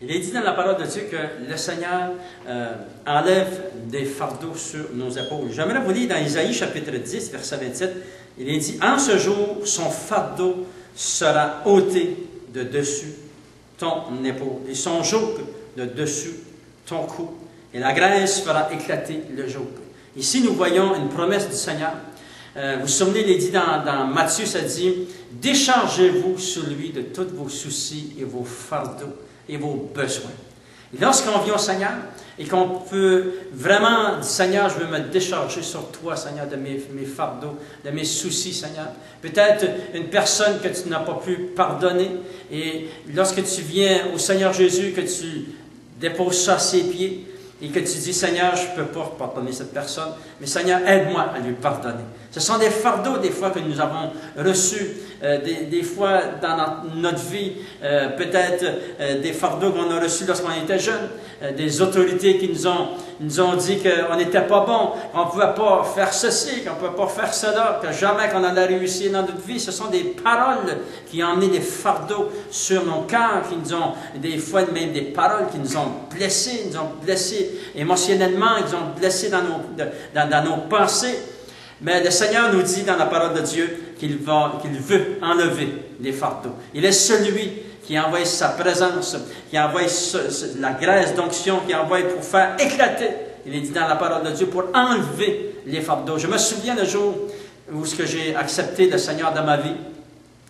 Il est dit dans la parole de Dieu que le Seigneur enlève des fardeaux sur nos épaules. J'aimerais vous lire dans Isaïe chapitre 10, verset 27, il est dit « En ce jour, son fardeau sera ôté de dessus ton épaule, et son joug de dessus ton cou, et la graisse fera éclater le joug. » Ici, nous voyons une promesse du Seigneur. Vous vous souvenez, il est dit dans Matthieu, ça dit « Déchargez-vous sur lui de tous vos soucis et vos fardeaux et vos besoins. » Et lorsqu'on vient au Seigneur et qu'on peut vraiment dire « Seigneur, je veux me décharger sur toi, Seigneur, de mes fardeaux, de mes soucis, Seigneur. » Peut-être une personne que tu n'as pas pu pardonner. Et lorsque tu viens au Seigneur Jésus, que tu déposes ça à ses pieds, et que tu dis, Seigneur, je ne peux pas pardonner cette personne, mais Seigneur, aide-moi à lui pardonner. Ce sont des fardeaux, des fois, que nous avons reçus, des fois dans notre vie, peut-être des fardeaux qu'on a reçus lorsqu'on était jeune, des autorités qui nous ont dit qu'on n'était pas bon, qu'on ne pouvait pas faire ceci, qu'on ne pouvait pas faire cela, que jamais qu'on allait réussir dans notre vie. Ce sont des paroles qui ont amené des fardeaux sur nos cœurs, qui nous ont, des fois même des paroles qui nous ont blessés émotionnellement, qui nous ont blessés dans nos pensées. Mais le Seigneur nous dit dans la parole de Dieu qu'il veut enlever les fardeaux. Il est celui qui envoie sa présence, qui envoie la graisse d'onction, qui envoie pour faire éclater, il est dit dans la parole de Dieu, pour enlever les fardeaux. Je me souviens le jour où j'ai accepté le Seigneur dans ma vie.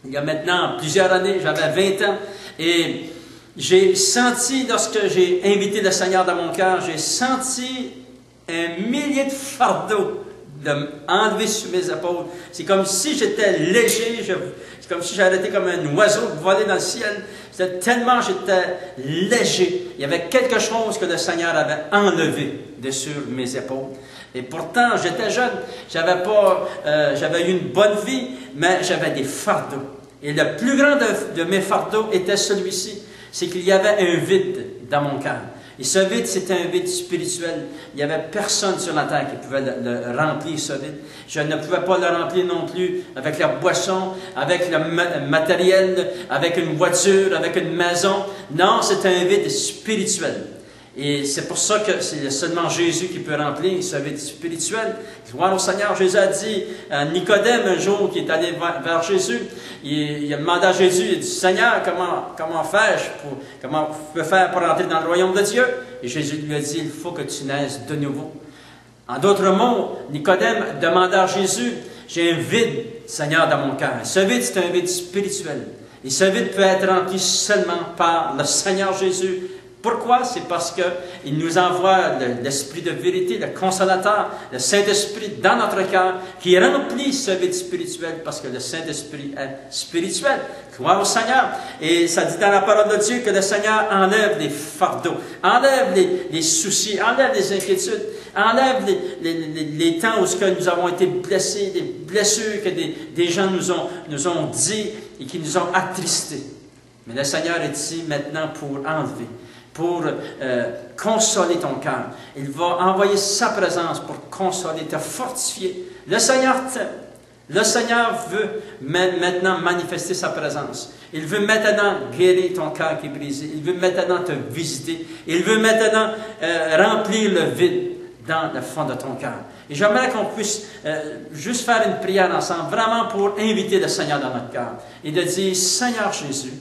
Il y a maintenant plusieurs années, j'avais 20 ans, et j'ai senti, lorsque j'ai invité le Seigneur dans mon cœur, j'ai senti un millier de fardeaux enlever sur mes épaules. C'est comme si j'étais léger, c'est comme si j'avais été comme un oiseau volé dans le ciel. Tellement j'étais léger. Il y avait quelque chose que le Seigneur avait enlevé de sur mes épaules. Et pourtant, j'étais jeune, j'avais eu une bonne vie, mais j'avais des fardeaux. Et le plus grand de mes fardeaux était celui-ci, c'est qu'il y avait un vide dans mon cœur. Et ce vide, c'était un vide spirituel. Il n'y avait personne sur la terre qui pouvait le remplir, ce vide. Je ne pouvais pas le remplir non plus avec la boisson, avec le matériel, avec une voiture, avec une maison. Non, c'est un vide spirituel. Et c'est pour ça que c'est seulement Jésus qui peut remplir ce vide spirituel. Gloire au Seigneur. Jésus a dit à Nicodème un jour qui est allé vers Jésus, il a demandé à Jésus, il dit, Seigneur, comment je peux faire pour rentrer dans le royaume de Dieu? Et Jésus lui a dit, il faut que tu naisses de nouveau. En d'autres mots, Nicodème demanda à Jésus, j'ai un vide, Seigneur, dans mon cœur. Ce vide, c'est un vide spirituel. Et ce vide peut être rempli seulement par le Seigneur Jésus. Pourquoi? C'est parce qu'il nous envoie l'Esprit de vérité, le Consolateur, le Saint-Esprit dans notre cœur, qui remplit ce vide spirituel, parce que le Saint-Esprit est spirituel. Gloire au Seigneur. Et ça dit dans la parole de Dieu que le Seigneur enlève les fardeaux, enlève les soucis, enlève les inquiétudes, enlève les temps où nous avons été blessés, des blessures que des gens nous ont dit et qui nous ont attristés. Mais le Seigneur est ici maintenant pour enlever, pour consoler ton cœur. Il va envoyer sa présence pour consoler, te fortifier. Le Seigneur t'aime. Le Seigneur veut maintenant manifester sa présence. Il veut maintenant guérir ton cœur qui est brisé. Il veut maintenant te visiter. Il veut maintenant remplir le vide dans le fond de ton cœur. Et j'aimerais qu'on puisse juste faire une prière ensemble, vraiment pour inviter le Seigneur dans notre cœur. Et de dire, Seigneur Jésus,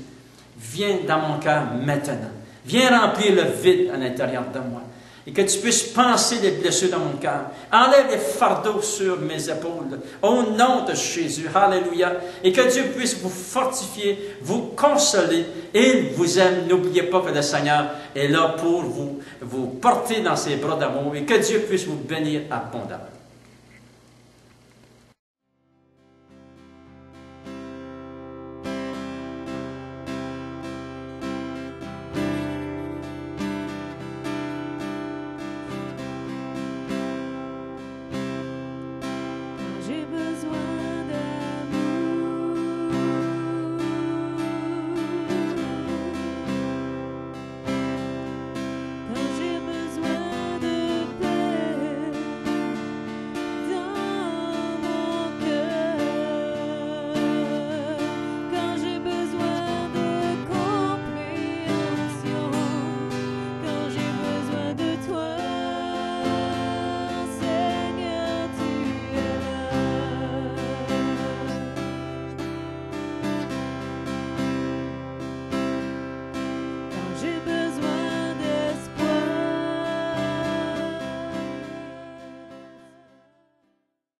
viens dans mon cœur maintenant. Viens remplir le vide à l'intérieur de moi. Et que tu puisses penser les blessures dans mon cœur. Enlève les fardeaux sur mes épaules. Au nom de Jésus. Alléluia. Et que Dieu puisse vous fortifier, vous consoler. Il vous aime. N'oubliez pas que le Seigneur est là pour vous porter dans ses bras d'amour. Et que Dieu puisse vous bénir abondamment.